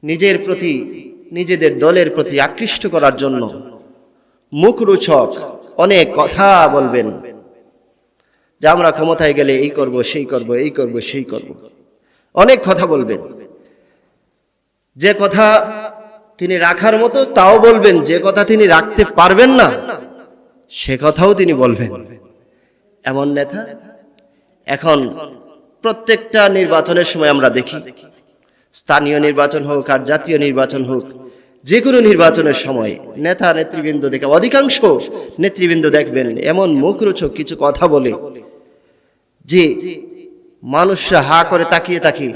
নিজের প্রতি, নিজেদের দলের প্রতি আকৃষ্ট করার জন্য মুখরোচক অনেক কথা বলবেন যে আমরা ক্ষমতায় গেলে এই করব, সেই করব, এই করব, সেই করব, অনেক কথা বলবেন। যে কথা তিনি রাখার মতো তাও বলবেন, যে কথা তিনি রাখতে পারবেন না সে কথাও তিনি বলবেন। এমন নেতা এখন প্রত্যেকটা নির্বাচনের সময় আমরা দেখি, স্থানীয় নির্বাচন হোক আর জাতীয় নির্বাচন হোক, যে কোনো নির্বাচনের সময় নেতা নেতৃবৃন্দ দেখে, অধিকাংশ নেতৃবৃন্দ দেখবেন এমন মুখরোচক কিছু কথা বলে যে মানুষরা হা করে তাকিয়ে তাকিয়ে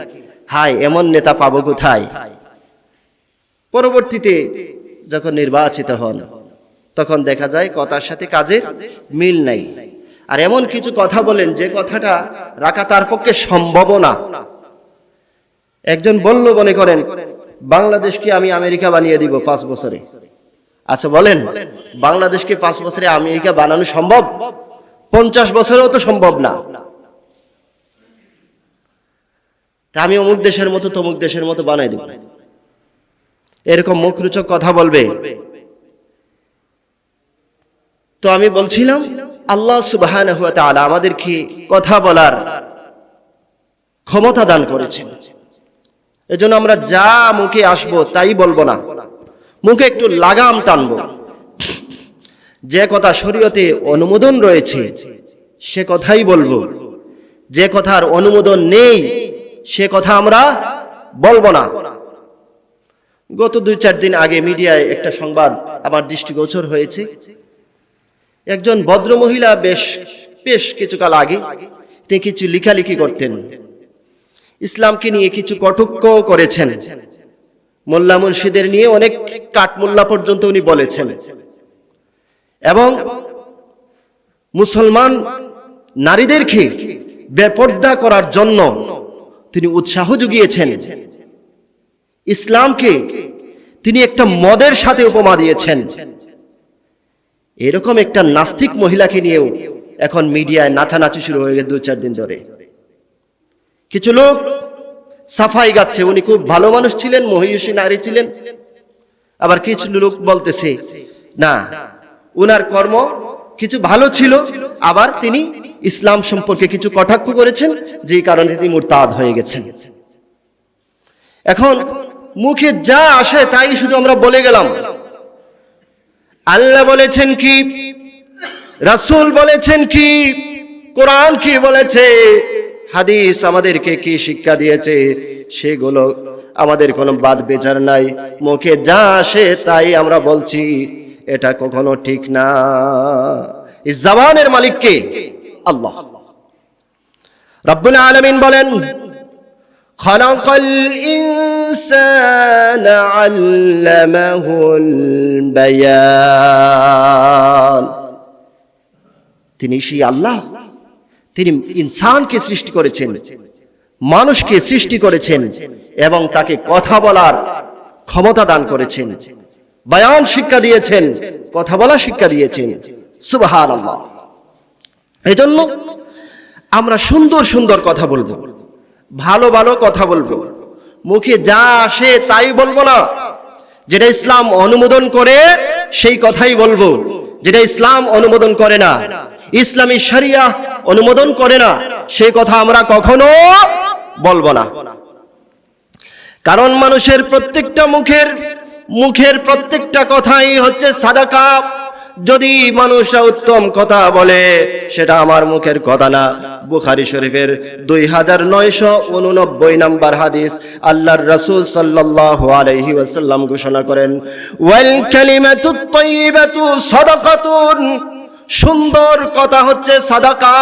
হায় এমন নেতা পাবো কোথায়। পরবর্তীতে যখন নির্বাচিত হন তখন দেখা যায় কথার সাথে কাজের মিল নাই, আর এমন কিছু কথা বলেন যে কথাটা রাখা তার পক্ষে সম্ভব না। একজন বলল, মনে করেন বাংলাদেশকে আমি আমেরিকা বানিয়ে দিব 5 বছরে। আচ্ছা বলেন, বাংলাদেশকে 5 বছরে আমেরিকা বানানো সম্ভব? 50 বছরেও তো সম্ভব না। তা আমি অমুক দেশের মতো তমুক দেশের মতো বানাই দেব, এরকম মুখরোচক কথা বলবে। তো আমি বলছিলাম আল্লাহ সুবহানাহু ওয়া তাআলা আমাদেরকে কথা বলার ক্ষমতা দান করেছেন। এজন্য আমরা যা মুখে আসবো তাই বলবো না, মুখে একটু লাগাম টানবো। যে কথা শরীয়তে অনুমোদন রয়েছে সে কথাই বলবো, যে কথার অনুমোদন নেই সে কথা আমরা বলবো না। গত 2-4 দিন আগে মিডিয়ায় একটা সংবাদ আমার দৃষ্টিগোচর হয়েছে। একজন ভদ্র মহিলা বেশ কিছুকাল আগে তিনি কিছু লেখালেখি করতেন, ইসলামকে নিয়ে কিছু কটূক্ষ করেছেন, মোল্লা মুর্শিদের নিয়ে অনেক কাঠমোল্লা পর্যন্ত উনি বলেছেন, এবং মুসলমান নারীদেরকে বেপর্দা করার জন্য তিনি উৎসাহ জুগিয়েছেন। ইসলামকে তিনি একটা মদের সাথে উপমা দিয়েছেন। এরকম একটা নাস্তিক মহিলাকে নিয়েও এখন মিডিয়ায় নাচানাচি শুরু হয়ে গেছে 2-4 দিন ধরে। কিছু লোক সাফাই গাচ্ছে উনি খুব ভালো মানুষ ছিলেন, মহিষী নারী ছিলেন, আবার কিছু লোক বলতেছে না উনার কর্ম কিছু ভালো ছিল, আবার তিনি ইসলাম সম্পর্কে কিছু কটাক্ষ করেছেন যে কারণে তিনি মুরতাদ হয়ে গেছেন। এখন মুখে যা আসে তাই শুধু আমরা বলে গেলাম। আল্লাহ বলেছেন কি, রাসূল বলেছেন কি, কোরআন কি বলেছে, হাদিস আমাদেরকে কি শিক্ষা দিয়েছে, সেগুলো আমাদের কোনো বাদ বিচার নাই। মুখে যা আসে তাই আমরা বলছি, এটা কখনো ঠিক না। এই জবানের মালিক কে? আল্লাহ। রব্বুল আলামিন বলেন, খালাকাল ইনসানা আল্লামাহুল বায়ান। তিনি সেই আল্লাহ, তিনি ইনসানকে সৃষ্টি করেছেন, মানুষকে সৃষ্টি করেছেন এবং তাকে কথা বলার ক্ষমতা দান করেছেন, বয়ান শিক্ষা দিয়েছেন, কথা বলা শিক্ষা দিয়েছেন। সুবহানাল্লাহ। এজন্য আমরা সুন্দর সুন্দর কথা বলবো, ভালো ভালো কথা বলবো, মুখে যা আসে তাই বলবো না। যেটা ইসলাম অনুমোদন করে সেই কথাই বলবো, যেটা ইসলাম অনুমোদন করে না, ইসলামী শরিয়া অনুমোদন করে না, সেই কথা আমরা কখনো বলবো না। কারণ মানুষের প্রত্যেকটা মুখের প্রত্যেকটা কথাই হচ্ছে সাদাকা। যদি মানুষরা উত্তম কথা বলে সেটা আমার মুখের কথা না। বুখারী শরীফের 2989 নম্বর হাদিস, আল্লাহর রাসূল সাল্লাল্লাহু আলাইহি ওয়াসাল্লাম ঘোষণা করেন, ওয়াল কালিমাতুত তাইয়্যিবাতু সাদাকাতুন। সুন্দর কথা হচ্ছে সাদাকা।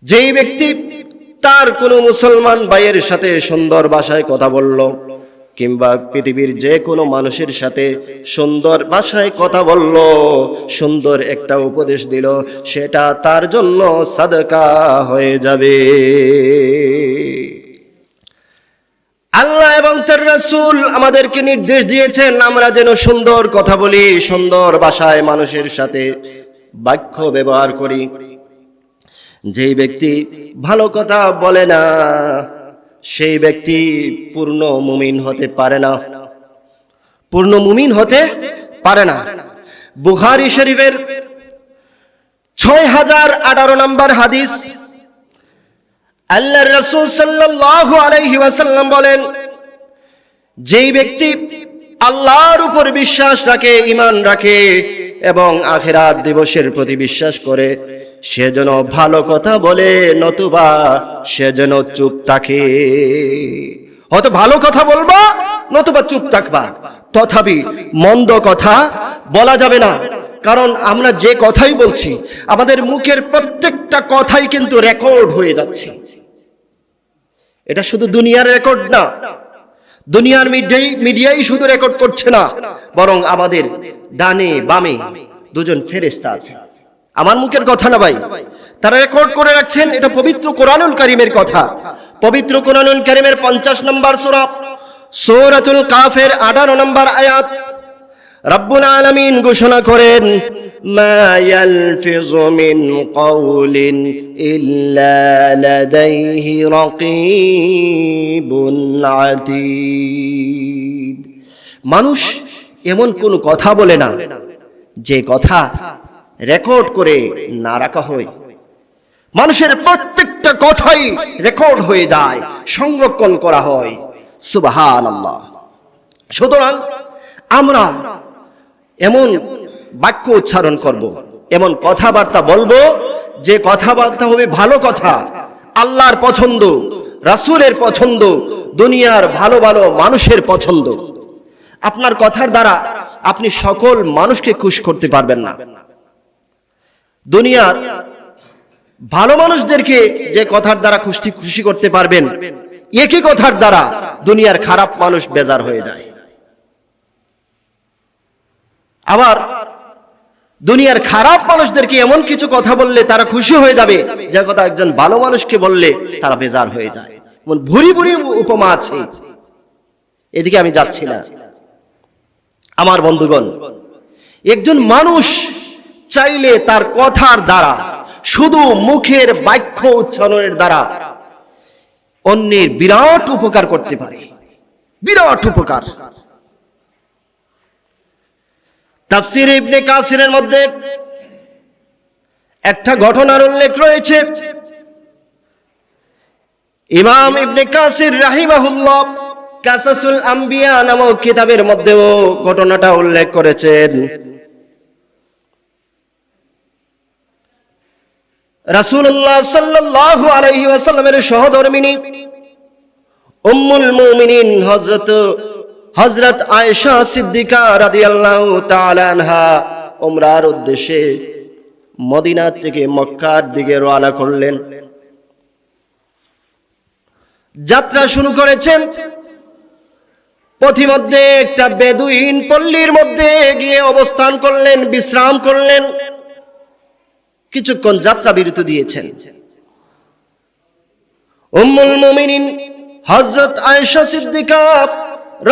যেই ব্যক্তি তার কোনো মুসলমান ভাইয়ের সাথে সুন্দর ভাষায় কথা বলল, কিংবা পৃথিবীর যে কোনো মানুষের সাথে সুন্দর ভাষায় কথা বলল, সুন্দর একটা উপদেশ দিল, সেটা তার জন্য সাদকা হয়ে যাবে। আল্লাহ এবং তার রাসূল আমাদেরকে নির্দেশ দিয়েছেন আমরা যেন সুন্দর কথা বলি, সুন্দর ভাষায় মানুষের সাথে বাক্য ব্যবহার করি। যেই ব্যক্তি ভালো কথা বলে না, সেই ব্যক্তি পূর্ণ মুমিন হতে পারে না, পূর্ণ মুমিন হতে পারে না। বুখারী শরীফের 6018 নম্বর হাদিস, আল্লাহর রাসূল সাল্লাল্লাহু আলাইহি ওয়াসাল্লাম বলেন, যেই ব্যক্তি আল্লাহর উপর বিশ্বাস রাখে, ঈমান রাখে এবং আখিরাত দিবসের প্রতি বিশ্বাস করে, সে যেন ভালো কথা বলে নতুবা সে যেন চুপ থাকে। হয়তো ভালো কথা বলবা নতুবা চুপ থাকবা, তথাপি মন্দ কথা বলা যাবে না। কারণ আমরা যে কথাই বলছি, আমাদের মুখের প্রত্যেকটা কথাই কিন্তু রেকর্ড হয়ে যাচ্ছে। এটা শুধু দুনিয়ার রেকর্ড না, দুনিয়ার মিডিয়াই শুধু রেকর্ড করছে না, বরং আমাদের ডানে বামে দুজন ফেরেশতা আছে। আমার মুখের কথা না ভাই, তারা রেকর্ড করে রাখছেন। এটা পবিত্র কোরআনুল কারীমের কথা। পবিত্র কোরআনুল কারীমের 50 নম্বর সূরা সূরাতুল কাফের 18 নম্বর আয়াত, রব্বুল আলামিন ঘোষণা করেন, মা ইয়ালফিযু মিন কাওলিন ইল্লা লাদাইহি রাকীবুন আতীদ। মানুষ এমন কোন কথা বলে না যে কথা রেকর্ড করে না রাখা হয়। মানুষের প্রত্যেকটা কথাই রেকর্ড হয়ে যায়, সংরক্ষণ করা হয়। সুবহানাল্লাহ। সুতরাং আমরা এমন বাক্য উচ্চারণ করব, এমন কথাবার্তা বলবো যে কথাবার্তা হবে ভালো কথা, আল্লাহর পছন্দ, রাসূলের পছন্দ, দুনিয়ার ভালো ভালো মানুষের পছন্দ। আপনার কথার দ্বারা আপনি সকল মানুষকে খুশি করতে পারবেন না। দুনিয়ার ভালো মানুষদেরকে যে কথার দ্বারা খুশি করতে পারবেন, একই কথার দ্বারা দুনিয়ার খারাপ মানুষ বেজার হয়ে যায়। আবার দুনিয়ার খারাপ মানুষদেরকে এমন কিছু কথা বললে তারা খুশি হয়ে যাবে, যে কথা একজন ভালো মানুষকে বললে তারা বেজার হয়ে যায়। এমন ভুরি ভুরি উপমা আছে। এদিকে আমি যাচ্ছি না। আমার বন্ধুগণ, একজন মানুষ চাইলে তার কথার দ্বারা, শুধু মুখের বাক্য উচ্চারণের দ্বারা অন্যের বিরাট উপকার করতে পারে, বিরাট উপকার। তাফসীর ইবনে কাসিরের মধ্যে একটা ঘটনার উল্লেখ রয়েছে। ইমাম ইবনে কাসির রাহিমাহুল্লাহ কাসাসুল আম্বিয়া নামক কিতাবের মধ্যেও ঘটনাটা উল্লেখ করেছেন। রাসূলুল্লাহ সাল্লাল্লাহু আলাইহি ওয়াসাল্লামের সহধর্মিণী উম্মুল মুমিনিন হযরত আয়েশা সিদ্দিকা রাদিয়াল্লাহু তাআলা আনহা উমরার উদ্দেশ্যে মদিনা থেকে মক্কার দিকে রওনা করলেন। যাত্রা শুরু করেছেন। পথিমধ্যে একটা বেদুইন পল্লীর মধ্যে গিয়ে অবস্থান করলেন, বিশ্রাম করলেন, কিছুক্ষণ যাত্রা বিরতি দিয়েছেন। উম্মুল মুমিনিন হযরত আয়েশা সিদ্দিকা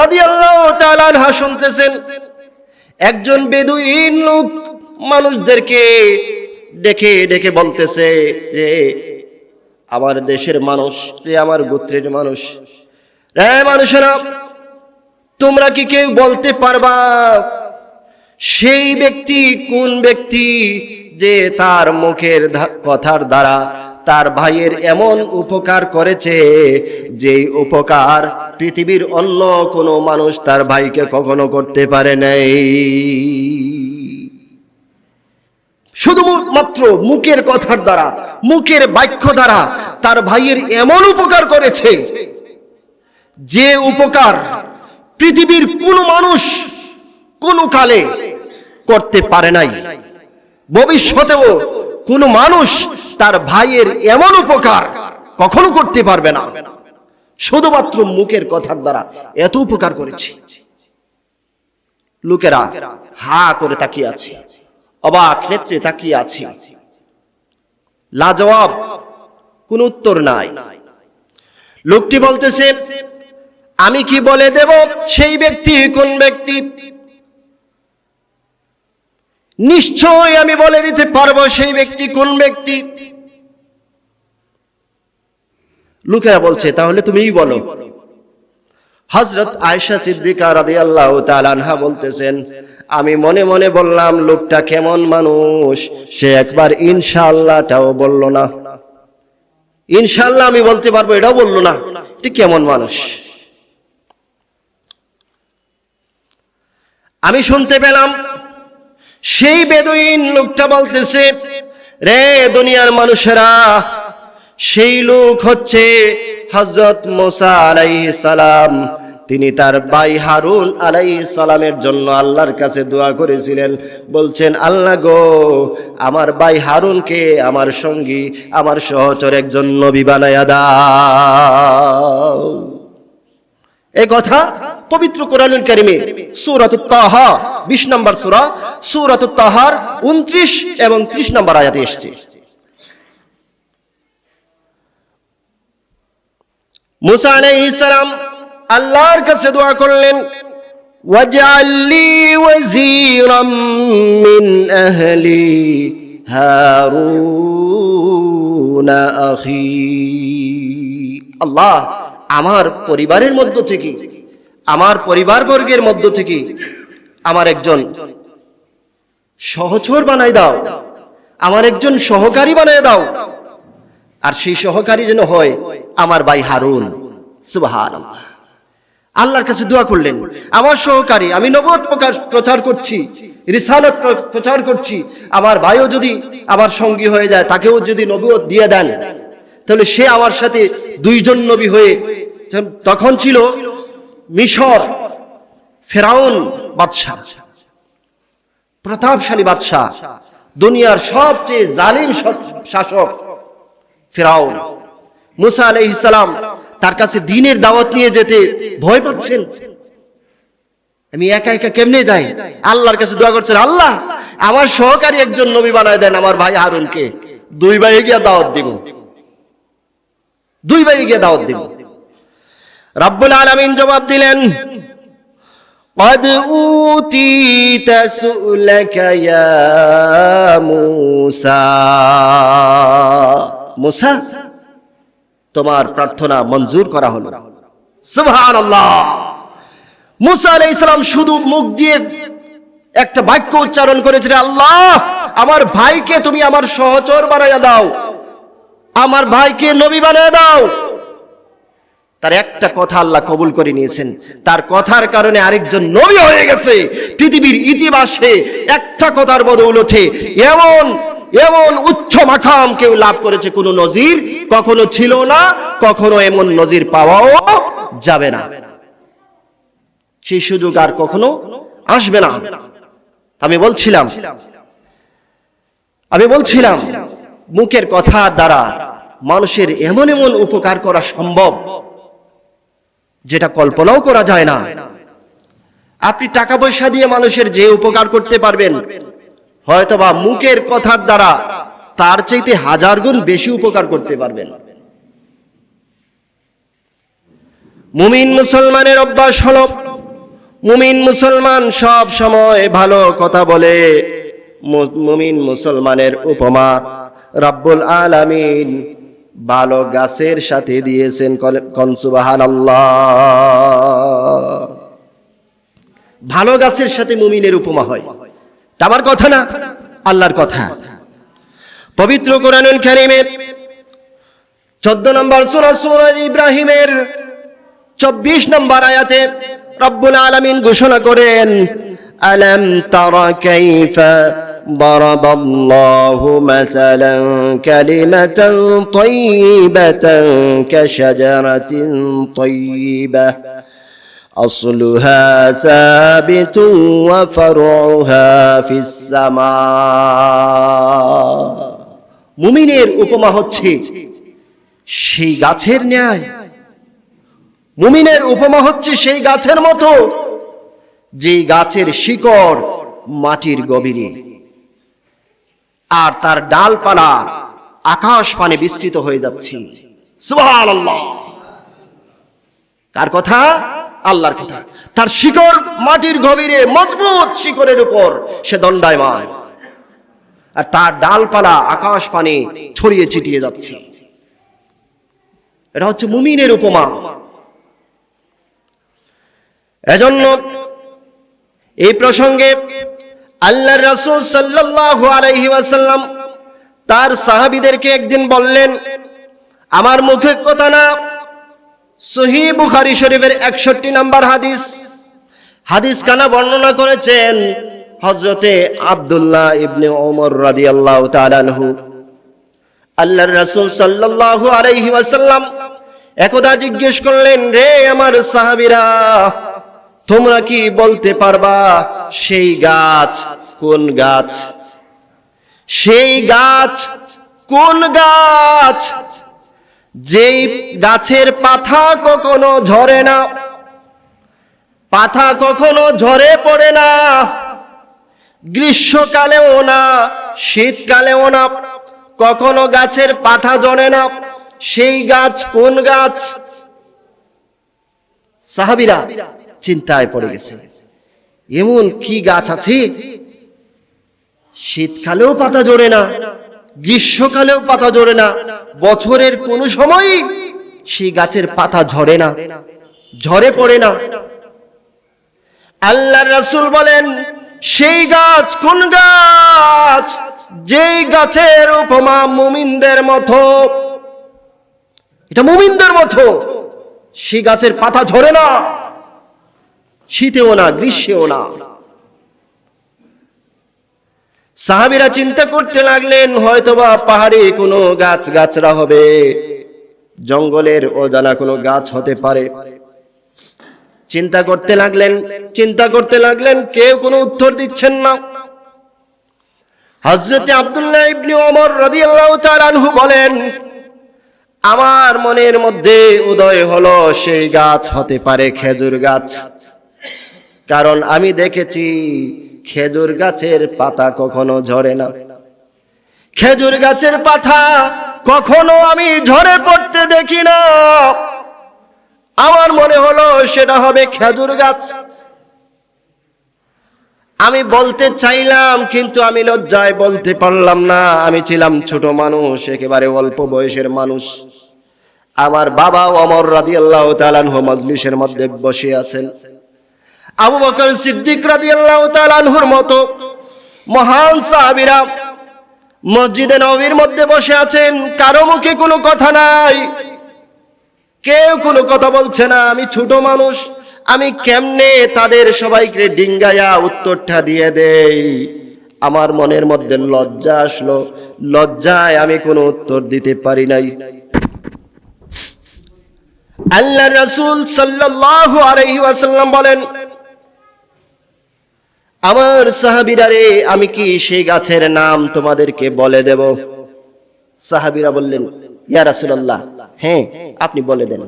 রাদিয়াল্লাহু তাআলা আনহা শুনতেছেন, একজন বেদুইন লোক মানুষদেরকে ডেকে ডেকে বলতেছে, রে আমার দেশের মানুষ, রে আমার গোত্রের মানুষ, রে মানুষেরা, তোমরা কি কেউ বলতে পারবা সেই ব্যক্তি কোন ব্যক্তি যে তার মুখের কথার দ্বারা তার ভাইয়ের এমন উপকার করেছে যে উপকার পৃথিবীর অন্য কোনো মানুষ তার ভাইকে কখনো করতে পারে নাই। শুধুমাত্র মুখের কথার দ্বারা, মুখের বাক্য দ্বারা তার ভাইয়ের এমন উপকার করেছে যে উপকার পৃথিবীর কোনো মানুষ কোনো কালে করতে পারে নাই, ভবিষ্যতেও কোনো মানুষ তার ভাইয়ের এমন উপকার কখনো করতে পারবে না। শুধুমাত্র মুখের কথার দ্বারা এত উপকার করেছে। লোকেরা হা করে তাকিয়ে আছে, অবাক নেত্রে তাকিয়ে আছে, লাজবাব, কোন উত্তর নাই। লোকটি বলতেছে, আমি কি বলে দেব সেই ব্যক্তি কোন ব্যক্তি? নিশ্চয় আমি বলে দিতে পারবো সেই ব্যক্তি কোন ব্যক্তি। লুকায়া বলছে, তাহলে তুমিই বলো। হযরত আয়েশা সিদ্দিকা রাদিয়াল্লাহু তাআলা আনহা বলতেছেন, আমি মনে মনে বললাম লোকটা কেমন মানুষ, সে একবার ইনশাআল্লাহটাও বলল না। ইনশাআল্লাহ আমি বলতে পারবো এটাও বললো না, ঠিক কেমন মানুষ। আমি শুনতে পেলাম সেই বেদুইন লোকটা বলতেছে, রে দুনিয়ার মানুষেরা, সেই লোক হচ্ছে হযরত মুসা আলাইহিস সালাম। তিনি তার ভাই হারুন আলাইহিস সালামের জন্য আল্লাহর কাছে দোয়া করেছিলেন, বলছেন, আল্লাহ গো, আমার ভাই হারুনকে আমার সঙ্গী, আমার সহচর একজন নবী বানায়া দাও। এই কথা পবিত্র কোরআনুল কারীমে সূরাতুত তাহা 20 নম্বর সূরা, সূরাতুত তাহার 29 এবং 30 নম্বর আয়াতে এসেছে। মুসা আলাইহিস সালাম আল্লাহর কাছে দোয়া করলেন, ওয়াজআল লি ওয়াজিরাম মিন আহলি হারুন আখি। আল্লাহ, আমার পরিবারের মধ্য থেকে, আমার পরিবারবর্গের মধ্য থেকে আমার একজন সহচর বানাই দাও, আমার একজন সহকারী বানাই দাও, আর সেই সহকারী যেন হয় আমার ভাই হারুন। সুবহানাল্লাহ। আল্লাহর কাছে দোয়া করলেন, আমার সহকারী, আমি নবুয়ত প্রচার করছি, রিসালাত প্রচার করছি, আমার ভাইও যদি আমার সঙ্গী হয়ে যায়, তাকেও যদি নবুয়ত দিয়ে দেন, তাহলে সে আমার সাথে দুইজন নবী হয়ে, তখন ছিল মিশর ফেরাউন বাদশাহ, প্রতাপশালী বাদশাহ, দুনিয়ার সবচেয়ে জালিম শাসক ফেরাউন। মুসা আলাইহিস সালাম তার কাছে দ্বীনের দাওয়াত নিয়ে যেতে ভয় পাচ্ছেন। আমি একা একা কেমনে যাই? আল্লাহর কাছে দোয়া করছেন, আল্লাহ, আমার সহকারী একজন নবী বানায় দেন, আমার ভাই হারুনকে। দুই ভাইয়ে গিয়ে দাওয়াত দিব, দুই ভাইয়ে গিয়ে দাওয়াত দিব। রব্বুল আলামিন জবাব দিলেন, قد أوتيت سؤلك يا موسى। মুসা, তোমার প্রার্থনা মঞ্জুর করা হলো। সুবহানাল্লাহ। মুসা আলাইহিস সালাম শুধু মুখ দিয়ে একটা বাক্য উচ্চারণ করেছিলেন, আল্লাহ, আমার ভাইকে তুমি আমার সহচর বানায়া দাও, আমার ভাইকে নবী বানায়া দাও। তার একটা কথা আল্লাহ কবুল করে নিয়েছেন, তার কথার কারণে আরেকজন নবী হয়ে গেছে। পৃথিবীর ইতিহাসে একটা কথার বদৌলতে এমন এমন উচ্চ মাকাম কেউ লাভ করেছে, কোন নজির কখনো ছিল না, কখনো এমন নজির পাওয়াও যাবে না, সেই সুযোগ আর কখনো আসবে না। আমি বলছিলাম মুখের কথার দ্বারা মানুষের এমন এমন উপকার করা সম্ভব যেটা কল্পনাও করা যায় না। আপনি টাকা পয়সা দিয়ে মানুষের যে উপকার করতে পারবেন, হয়তোবা মুখের কথার দ্বারা তার চাইতে 1000 গুণ বেশি উপকার করতে পারবেন। মুমিন মুসলমানের অভ্যাস হলো, মুমিন মুসলমান সব সময় ভালো কথা বলে। মুমিন মুসলমানের উপমা রব্বুল আলামিন ভালো গাছের সাথে দিয়েছেন। কোন সুবহানাল্লাহ। ভালো গাছের সাথে মুমিনের উপমা হয়, এটা আমার কথা না, আল্লাহর কথা। পবিত্র কোরআনুল কারীমের 14 নম্বর সূরা, সূরা ইব্রাহিমের 24 নম্বর আয়াতে রব্বুল আলামিন ঘোষণা করেন, আলাম তারা কাইফা ضرب الله مثلا كلمة طيبة كشجرة طيبة أصلها ثابت وفرعها في السماء। মুমিনের উপমা হচ্ছে সেই গাছের ন্যায়, মুমিনের উপমা হচ্ছে সেই গাছের মতো যে গাছের শিকড় মাটির গভীরে, আর তার ডালপালা আকাশ পানে বিস্তৃত হয়ে যাচ্ছে। সুবহানাল্লাহ। কার কথা? আল্লাহর কথা। তার শিকড় মাটির গভীরে, মজবুত শিকড়ের উপর সে দণ্ডায়মান, আর তার ডালপালা আকাশ পানে ছড়িয়ে ছিটিয়ে যাচ্ছে। এটা হচ্ছে মুমিনের উপমা। এজন্য এই প্রসঙ্গে আল্লাহর রাসূল সাল্লাল্লাহু আলাইহি ওয়াসাল্লাম তার সাহাবীদেরকে একদিন বললেন, আমার মুখে কথা না, সহিহ বুখারী শরীফের 61 নম্বর হাদিস কানা বর্ণনা করেছেন হযরতে আব্দুল্লাহ ইবনে ওমর রাদিয়াল্লাহু তাআলা আনহু। আল্লাহর রাসূল সাল্লাল্লাহু আলাইহি ওয়াসাল্লাম একদা জিজ্ঞেস করলেন, রে আমার সাহাবীরা, তোমরা কি বলতে পারবা সেই গাছ কোন গাছ? সেই গাছ কোন গাছ যেই গাছের পাতা কখনো ঝরে না, পাতা কখনো ঝরে পড়ে না, গ্রীষ্মকালেও না শীতকালেও না, কখনো গাছের পাতা ঝরে না, সেই গাছ কোন গাছ? সাহাবীরা চিন্তায় পড়ে গেছে, এমন কি গাছ আছে শীতকালেও পাতা ঝরে না, গ্রীষ্মকালেও পাতা ঝরে না, বছরের কোন সময় সেই গাছের পাতা ঝরে না, ঝরে পড়ে না। আল্লাহর রাসূল বলেন, সেই গাছ কোন গাছ যেই গাছের উপমা মুমিনদের মতো। এটা মুমিনদের মতো, সেই গাছের পাতা ঝরে না, শীতেও না গ্রীষ্মেও না। সাহাবীরা চিন্তা করতে লাগলেন, হয়তোবা পাহাড়ে কোনো গাছরা হবে, জঙ্গলের অজানা কোনো গাছ হতে পারে। চিন্তা করতে লাগলেন, কেউ কোনো উত্তর দিচ্ছেন না। হযরতে আব্দুল্লাহ ইবনে ওমর রাদিয়াল্লাহু তাআলা আনহু বলেন, আমার মনের মধ্যে উদয় হলো সেই গাছ হতে পারে খেজুর গাছ, কারণ আমি দেখেছি খেজুর গাছের পাতা কখনো ঝরে না, খেজুর গাছের পাতা কখনো আমি ঝরে পড়তে দেখি না। আমার মনে হলো সেটা হবে খেজুর গাছ। আমি বলতে চাইলাম, কিন্তু আমি লজ্জায় বলতে পারলাম না। আমি ছিলাম ছোট মানুষ, একেবারে অল্প বয়সের মানুষ। আমার বাবা ওমর রাদিয়াল্লাহু তাআলা আনহু মজলিসের মধ্যে বসে আছেন। আবু বকর সিদ্দিক রাদিয়াল্লাহু তাআলা আনহুর মতো মহান সাহাবীরা মসজিদে নববীর মধ্যে বসে আছেন, কারো মুখে কোনো কথা নাই, কেউ কোনো কথা বলছে না। আমি ছোট মানুষ, আমি কেমনে তাদের সবাইকে ডিঙ্গায়া উত্তরটা দিয়ে দেই? আমার মনের মধ্যে লজ্জা আসলো, লজ্জায় আমি কোনো উত্তর দিতে পারি নাই। আল্লাহর রাসূল সাল্লাল্লাহু আলাইহি ওয়াসাল্লাম বলেন, আমার সাহাবীরা রে, আমি কি সেই গাছের নাম তোমাদেরকে বলে দেব? সাহাবীরা বললেন, ইয়া রাসূলুল্লাহ, হ্যাঁ আপনি বলে দেন।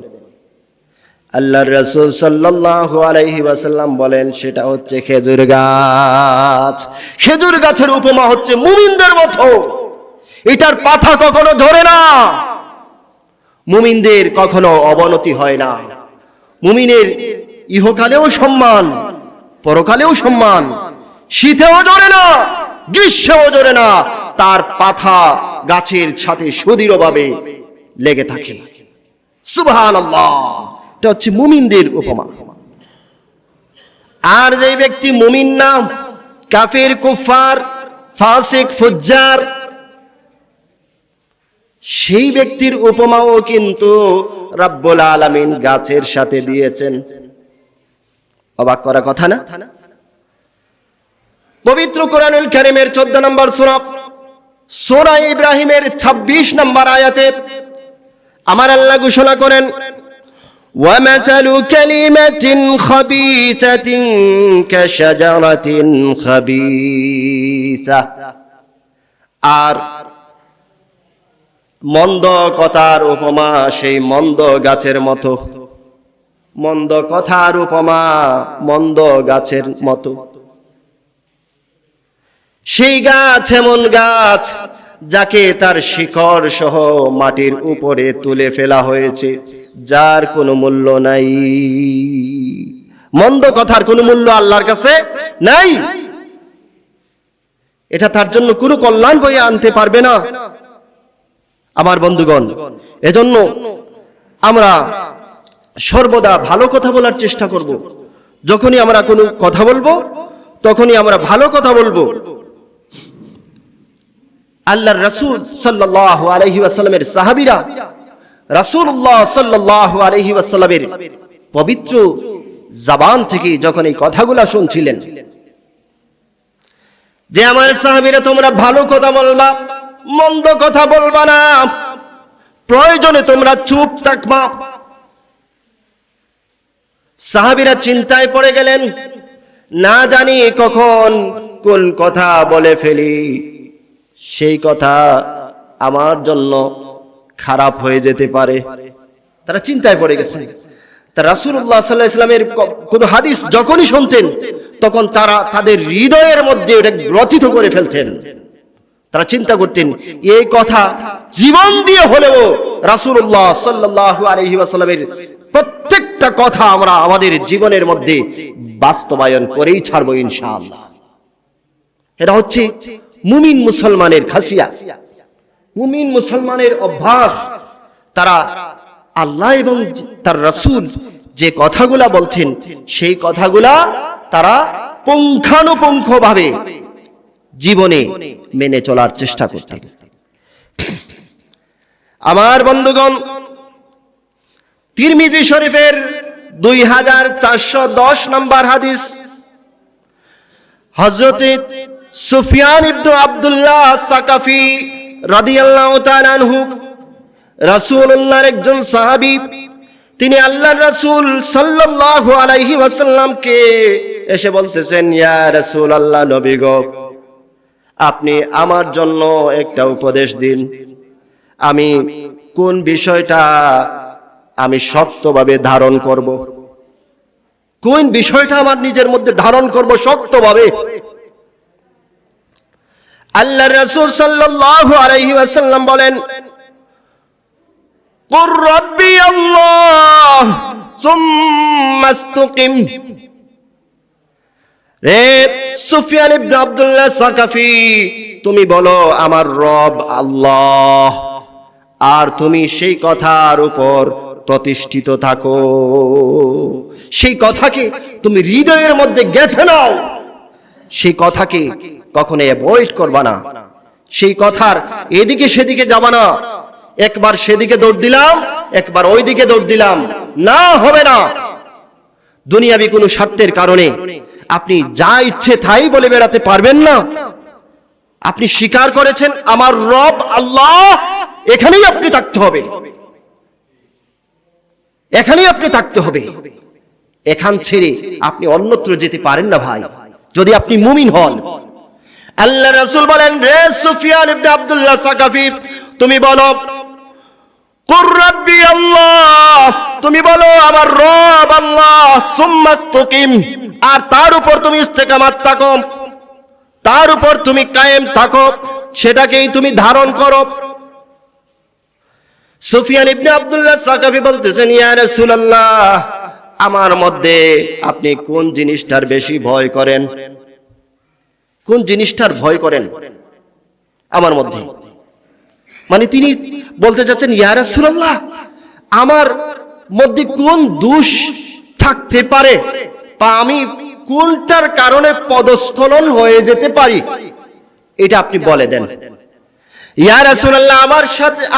আল্লাহর রাসূল সাল্লাল্লাহু আলাইহি ওয়াসাল্লাম বলেন, সেটা হচ্ছে খেজুর গাছ। খেজুর গাছের উপমা হচ্ছে মুমিনদের মতো, এটার পাতা কখনো ধরে না, মুমিনদের কখনো অবনতি হয় না। মুমিনের ইহকালেও সম্মান, পরকালেও সম্মান, শীতেও ঝরে না গ্রীষ্মেও ঝরে না, তার পাতা গাছের সাথে সুদৃঢ়ভাবে লেগে থাকে। সুবহানাল্লাহ, এটা হচ্ছে মুমিনদের উপমা। আর যে ব্যক্তি মুমিন না, কাফির, কুফার, ফাসিক, ফুজ্জার, সেই ব্যক্তির উপমাও কিন্তু রব্বুল আলামিন গাছের সাথে দিয়েছেন। অবাক করা কথা না? পবিত্র কোরআনুল কারীমের 14 নম্বর সূরা ইব্রাহিমের 26 নম্বর আয়াতে আমার আল্লাহ ঘোষণা করেন, وَمَثَلُ كَلِمَةٍ خَبِيثَةٍ كَشَجَرَةٍ خَبِيثَةٍ। আর মন্দ কথার উপমা সেই মন্দ গাছের মতো। মন্দ কথার উপমা মন্দ গাছের মতো। সেই গাছ এমন গাছ যাকে তার শিকড় সহ মাটির উপরে তুলে ফেলা হয়েছে, যার কোনো মূল্য নাই। মন্দ কথার কোনো মূল্য আল্লাহর কাছে নাই, এটা তার জন্য কোনো কল্যাণ বয়ে আনতে পারবে না। আমার বন্ধুগণ, এজন্য আমরা সর্বদা ভালো কথা বলার চেষ্টা করব। যখনই আমরা কোনো কথা বলবো তখনই আমরা ভালো কথা বলবো। আল্লাহর রাসূল সাল্লাল্লাহু আলাইহি ওয়াসাল্লামের সাহাবীরা রাসূলুল্লাহ সাল্লাল্লাহু আলাইহি ওয়াসাল্লামের পবিত্র জবান থেকে যখন এই কথাগুলো শুনছিলেন যে আমার সাহাবীরা তোমরা ভালো কথা বলবা, মন্দ কথা বলবা না, প্রয়োজনে তোমরা চুপ থাকবা। সাহাবীরা চিন্তায় পড়ে গেলেন, না জানি কখন কোন কথা বলে ফেলি, সেই কথা আমার জন্য খারাপ হয়ে যেতে পারে। তারা চিন্তায় পড়ে গেছেন। তা রাসূলুল্লাহ সাল্লাল্লাহু আলাইহি ওয়াসাল্লামের কোন হাদিস যখনই শুনতেন তখন তারা তাদের হৃদয়ের মধ্যে এটা গ্রথিত করে ফেলতেন। তারা চিন্তা করতেন এই কথা জীবন দিয়ে হলেও রাসূলুল্লাহ সাল্লাল্লাহু আলাইহি ওয়াসাল্লামের প্রত্যেকটা কথা আমরা আমাদের জীবনের মধ্যে বাস্তবায়ন করেই ছাড়বো ইনশাআল্লাহ। এটা হচ্ছে মুমিন মুসলমানের খাসিয়াত, মুমিন মুসলমানের অভ্যাস। তারা আল্লাহ এবং তার রাসূল যে কথাগুলা বলতেন সেই কথাগুলা তারা পুঙ্খানুপুঙ্খভাবে জীবনে মেনে চলার চেষ্টা করতেন। আমার বন্ধুগণ, তিরমিজি শরীফের 2410 নম্বর হাদিস, হযরত সুফিয়ান ইবনে আব্দুল্লাহ সাকাফি রাদিয়াল্লাহু তাআলা আনহু রাসূলুল্লাহর একজন সাহাবী, তিনি আল্লাহর রাসূল সাল্লাল্লাহু আলাইহি ওয়াসাল্লামকে এসে বলতেছেন, ইয়া রাসূলুল্লাহ, নবী গো, আপনি আমার জন্য একটা উপদেশ দিন। আমি কোন বিষয়টা আমি শক্তভাবে ধারণ করব, কোন বিষয়টা আমার নিজের মধ্যে ধারণ করব শক্তভাবে। আল্লাহর রাসূল সাল্লাল্লাহু আলাইহি ওয়াসাল্লাম বলেন, কুর রাব্বি আল্লাহ সুম্মা ইসতাকিম। রে সুফিয়ান ইবনে আব্দুল্লাহ সাকাফি, তুমি বলো আমার রব আল্লাহ, আর তুমি সেই কথার উপর প্রতিষ্ঠিত থাকো। সেই কথাকে তুমি হৃদয়ের মধ্যে গেঁথে নাও, সেই কথাকে কখনো অ্যাভয়েড করবা না, সেই কথার এদিকে সেদিকে যাবা না। একবার সেদিকে দৌড় দিলাম, একবার ওইদিকে দৌড় দিলাম, না, হবে না। দুনিয়াবি কোনো স্বার্থের কারণে আপনি যা ইচ্ছে তাই বলে বেড়াতে পারবেন না। আপনি স্বীকার করেছেন আমার রব আল্লাহ, এখানেই আপনি থাকতে হবে, এখানেই আপনি থাকতে হবে। এখান ছেড়ে আপনি অন্যত্র যেতে পারেন না ভাই, যদি আপনি মুমিন হন। আল্লাহর রাসূল বলেন, রে সুফিয়ান ইবনে আব্দুল্লাহ সাকাফি, তুমি বলো কুর রাব্বি আল্লাহ, তুমি বলো আমার রব আল্লাহ, সুম্মা ইসতাকিম, আর তার উপর তুমি ইস্তেকামাত থাকো, তার উপর তুমি কায়েম থাকো, সেটাকেই তুমি ধারণ করো। সুফিয়ান ইবনে আব্দুল্লাহ সাকাফি বলতেছেন, ইয়া রাসূলুল্লাহ, আমার মধ্যে আপনি কোন জিনিসটার বেশি ভয় করেন? কোন জিনিসটার ভয় করেন আমার মধ্যে? মানে তিনি বলতে চাচ্ছেন, ইয়া রাসূলুল্লাহ, আমার মধ্যে কোন দোষ থাকতে পারে বা আমি কোনটার কারণে পদস্খলন হয়ে যেতে পারি, এটা আপনি বলে দেন। ইয়া রাসূলুল্লাহ,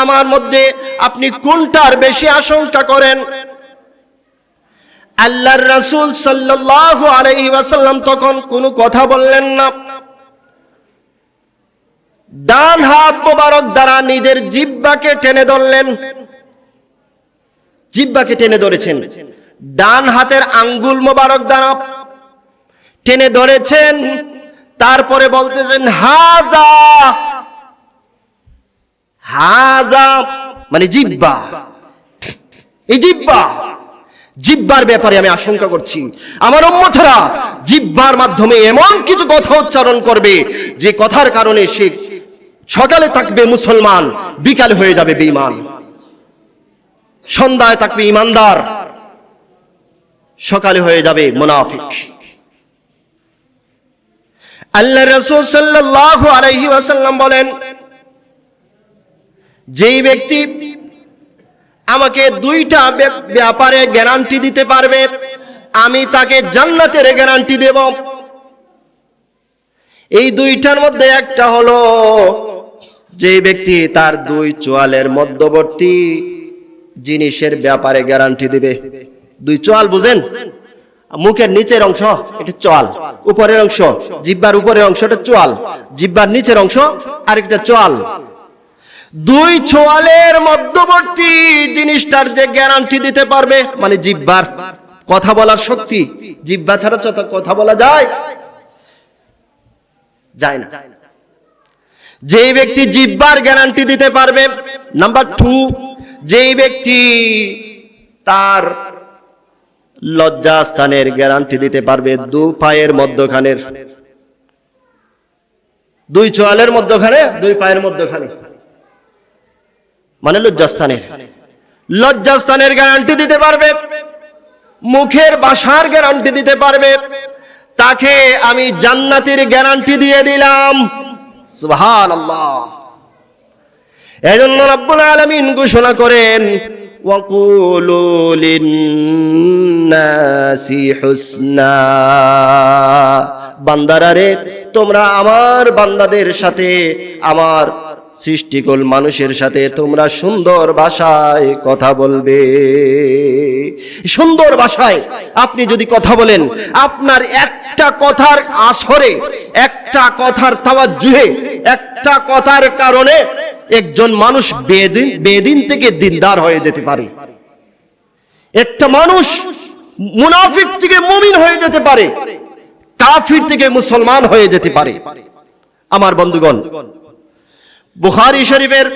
আমার মধ্যে আপনি কোনটার বেশি আশঙ্কা করেন? আল্লাহর রাসূল সাল্লাল্লাহু আলাইহি ওয়াসাল্লাম তখন কোনো কথা বললেন না। ডান হাত মোবারক দ্বারা নিজের জিহ্বাকে টেনে ধরলেন, জিহ্বাকে টেনে ধরেছেন, ডান হাতের আঙ্গুল মোবারক দ্বারা টেনে ধরেছেন। তারপরে বলতেছেন, হাজা, হাজা মানে জিহ্বা, এই জিহ্বা, জিহ্বার ব্যাপারে আমি আশঙ্কা করছি। আমার উম্মতরা জিহ্বার মাধ্যমে এমন কিছু কথা উচ্চারণ করবে যে কথার কারণে সে সকালে থাকবে মুসলমান, বিকালে হয়ে যাবে বেঈমান, সন্ধ্যায় থাকবে ইমানদার, সকালে হয়ে যাবে মুনাফিক। আল্লাহর রাসূল সাল্লাল্লাহু আলাইহি ওয়াসাল্লাম বলেন, যেই ব্যক্তি আমাকে দুইটা ব্যাপারে গ্যারান্টি দিতে পারবে, আমি তাকে জান্নাতের গ্যারান্টি দেব। এই দুইটার মধ্যে একটা হলো, যে ব্যক্তি তার দুই চোয়ালের মধ্যবর্তী জিনিসের ব্যাপারে গ্যারান্টি দিবে। দুই চোয়াল বুঝেন? মুখের নিচের অংশ এটা চোয়াল, উপরের অংশ জিহ্বার উপরের অংশটা চোয়াল, জিহ্বার নিচের অংশ আরেকটা চোয়াল। দুই চোয়ালের মধ্যবর্তী জিনিসটার যে গ্যারান্টি দিতে পারবে, মানে জিহ্বার কথা বলার শক্তি, জিহ্বা ছাড়া কথা বলা যায় না। যেই ব্যক্তি জিহ্বার গ্যারান্টি দিতে পারবে। নাম্বার 2, যেই ব্যক্তি তার লজ্জাস্থানের গ্যারান্টি দিতে পারবে, দু পায়ের মধ্যখানের, দুই চোয়ালের মধ্যখানে, দুই পায়ের মধ্যখানে, মানে লজ্জাস্থানের গ্যারান্টি দিতে পারবে, মুখের ভাষার গ্যারান্টি দিতে পারবে, তাকে আমি জান্নাতের গ্যারান্টি দিয়ে দিলাম। সুবহানাল্লাহ। এজন্য রব্বুল আলামিন ঘোষণা করেন, ওয়াকুলু লিন্নাসি হুসনা, বান্দারা রে, তোমরা আমার বান্দাদের সাথে, আমার সৃষ্টিকুল মানুষের সাথে তোমরা সুন্দর ভাষায় কথা বলবে। সুন্দর ভাষায় আপনি যদি কথা বলেন, আপনার একটা কথার আসরে, একটা কথার তাওয়াজ্জুহে, একটা কথার কারণে একজন মানুষ বেদিন থেকে দিনদার হয়ে যেতে পারে। একটা মানুষ মুনাফিক থেকে মুমিন হয়ে যেতে পারে, কাফির থেকে মুসলমান হয়ে যেতে পারে। আমার বন্ধুগণ, বুখারী শরীফের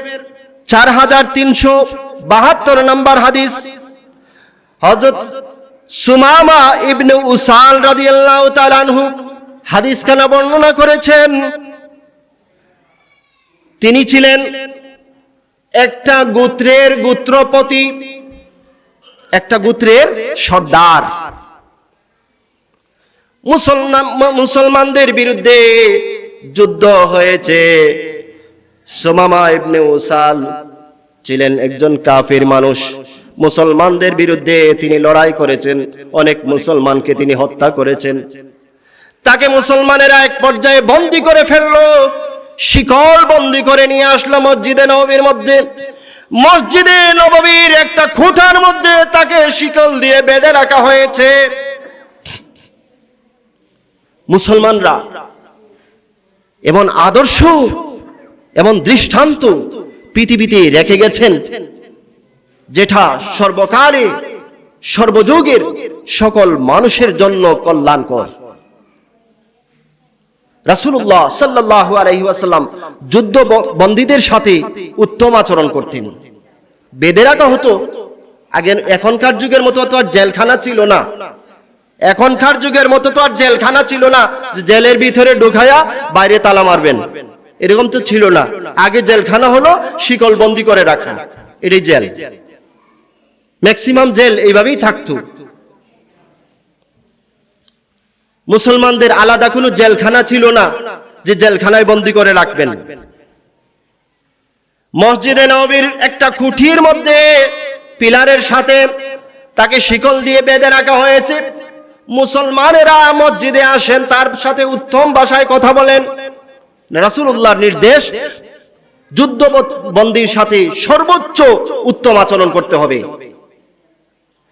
4372 নম্বর হাদিস, হযরত সুমামা ইবনে উসাল রাদিয়াল্লাহু তাআলা আনহু হাদিসখানা বর্ণনা করেছেন। তিনি ছিলেন একটা গোত্রের গোত্রপতি, একটা গোত্রের সর্দার। মুসলমানদের বিরুদ্ধে যুদ্ধ হয়েছে। সুমামা ইবনে উসাল ছিলেন একজন কাফির মানুষ। মুসলমানদের বিরুদ্ধে তিনি লড়াই করেছেন, অনেক মুসলমানকে তিনি হত্যা করেছেন। তাকে মুসলমানেরা এক পর্যায়ে বন্দী করে ফেললো, শিকল বন্দী করে নিয়ে আসলো মসজিদে নববীর মধ্যে। মসজিদে নববীর একটা খুঁটার মধ্যে তাকে শিকল দিয়ে বেঁধে রাখা হয়েছে। মুসলমানরা এমন আদর্শ, এমন দৃষ্টান্ত পৃথিবীতে রেখে গেছেন, যেটা সর্বকালে সর্বযুগের সকল মানুষের জন্য কল্যাণকর। রাসূলুল্লাহ সাল্লাল্লাহু আলাইহি ওয়াসাল্লাম যুদ্ধ বন্দীদের সাথে উত্তম আচরণ করতেন। বেঁধে রাখা হতো। আগে এখনকার যুগের মতো তো আর জেলখানা ছিল না। এখনকার যুগের মতো তো আর জেলখানা ছিল না, যে জেলের ভিতরে ঢুকায়া বাইরে তালা মারবেন, এরকম তো ছিল না। আগে জেলখানা হলো শিকল বন্দী করে রাখা, এটাই জেল। ম্যাক্সিমাম জেল এইভাবেই থাকতো। মুসলমানদের আলাদা কোনো জেলখানা ছিল না যে জেলখানায় বন্দী করে রাখবেন। মসজিদে নববীর একটা খুঁটির মধ্যে পিলারের সাথে তাকে শিকল দিয়ে বেঁধে রাখা হয়েছে। মুসলমানেরা মসজিদে আসেন, তার সাথে উত্তম ভাষায় কথা বলেন। রাসূলুল্লাহর নির্দেশ, যুদ্ধবন্দীর সাথে সর্বোচ্চ উত্তম আচরণ করতে হবে।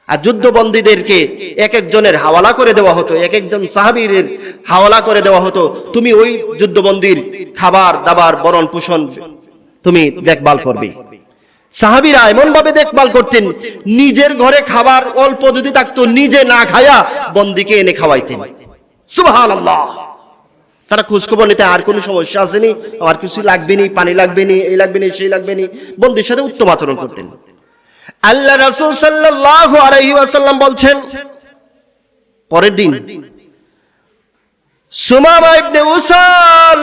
আর যুদ্ধবন্দীদেরকে এক একজনের হাওয়ালা করে দেওয়া হতো, এক একজন সাহাবীর হাওয়ালা করে দেওয়া হতো। তুমি ওই যুদ্ধবন্দীর খাবার দাবার বরণ পোষণ তুমি দেখভাল করবে। সাহাবীরা এমন ভাবে দেখভাল করতেন, নিজের ঘরে খাবার অল্প যদি থাকতো, নিজে না খায়া বন্দীকে এনে খাওয়াইতেন। সুবহানাল্লাহ। তারা খোঁজখবর নিতে, আর কোনো সমস্যা আসেনি, আর কিছু লাগবে নি, পানি লাগবে নি, এই লাগবে নি, সেই লাগবে নি, বন্দীর সাথে উত্তম আচরণ করতেন। আল্লাহ রাসূল সাল্লাল্লাহু আলাইহি ওয়াসাল্লাম বলছেন, পরের দিন সুমামা ইবনে উসাল,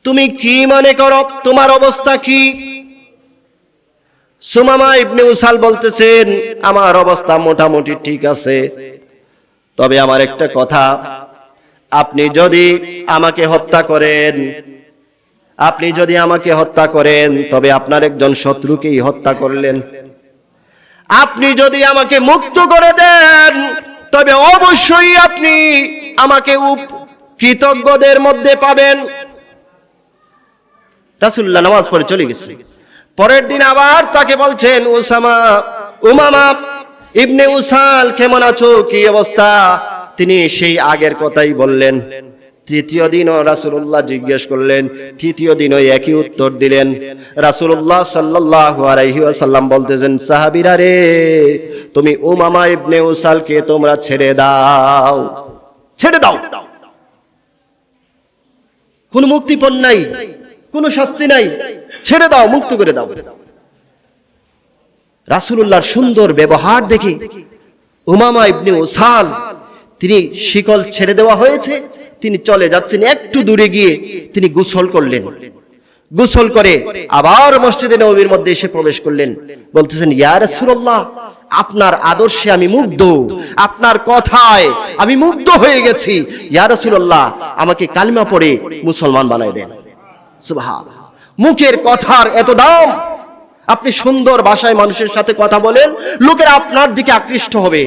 তুমি কি মনে করো, তোমার অবস্থা কি? সুমামা ইবনে উসাল বলতেছেন, আমার অবস্থা মোটামুটি ঠিক আছে, তবে আমার একটা কথা, আপনি যদি আমাকে হত্যা করেন, তবে আপনার একজন শত্রুকেই হত্যা করলেন। আপনি যদি আমাকে মুক্ত করে দেন তবে অবশ্যই আপনি আমাকে কৃতজ্ঞদের মধ্যে পাবেন। রাসূলুল্লাহ নামাজ পড়ে চলে গেছে। পরের দিন আবার তাকে বলছেন, উমামা ইবনে উসাল, কেমন আছো, কি অবস্থা? তিনি সেই আগের কথাই বললেন। তৃতীয় দিনও রাসূলুল্লাহ জিজ্ঞেস করলেন, তৃতীয় দিনও একই উত্তর দিলেন। রাসূলুল্লাহ সাল্লাল্লাহু আলাইহি ওয়াসাল্লাম বলতেছেন, সাহাবীরা রে, তুমি উমামা ইবনে উসালকে তোমরা ছেড়ে দাও, ছেড়ে দাও। কোন মুক্তিপণ নাই, কোন শাস্তি নাই, ছেড়ে দাও, মুক্ত করে দাও। রাসূলুল্লাহর সুন্দর ব্যবহার দেখে উমামা ইবনে উসাল, তিনি শিকল ছেড়ে দেওয়া হয়েছে, তিনি চলে যাচ্ছেন। একটু দূরে গিয়ে তিনি গোসল করলেন। গোসল করে আবার মসজিদে নববীর মধ্যে এসে প্রবেশ করলেন। বলতেছেন, ইয়া রাসূলুল্লাহ, আপনার আদর্শে আমি মুগ্ধ, আপনার কথায় আমি মুগ্ধ হয়ে গেছি। ইয়া রাসূলুল্লাহ, আমাকে কালিমা পড়ে মুসলমান বানায় দেন। সুবহানাল্লাহ, মুখের কথার এত দাম। আপনি সুন্দর ভাষায় মানুষের সাথে কথা বলেন, লোকেরা আপনার দিকে আকৃষ্ট হবে।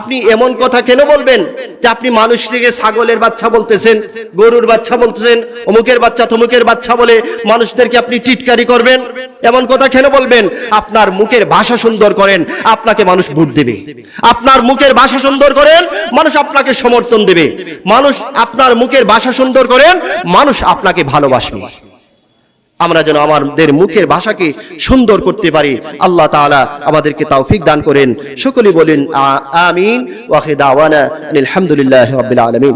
আপনি এমন কথা কেন বলবেন যে আপনি মানুষ থেকে ছাগলের বাচ্চা বলতেছেন, গরুর বাচ্চা বলতেছেন, অমুকের বাচ্চা তমুকের বাচ্চা বলে মানুষদেরকে আপনি টিটকারি করবেন? এমন কথা কেন বলবেন? আপনার মুখের ভাষা সুন্দর করেন, আপনাকে মানুষ ভোট দেবে। আপনার মুখের ভাষা সুন্দর করেন, মানুষ আপনাকে সমর্থন দেবে। মানুষ আপনার মুখের ভাষা সুন্দর করেন, মানুষ আপনাকে ভালোবাসবে। আমরা যেন আমাদের মুখের ভাষাকে সুন্দর করতে পারি। আল্লাহ তাআলা আমাদেরকে তৌফিক দান করেন। সকলে বলেন আমিন। ওয়া আখিরু দাওয়ানা আলহামদুলিল্লাহি রাব্বিল আলামিন।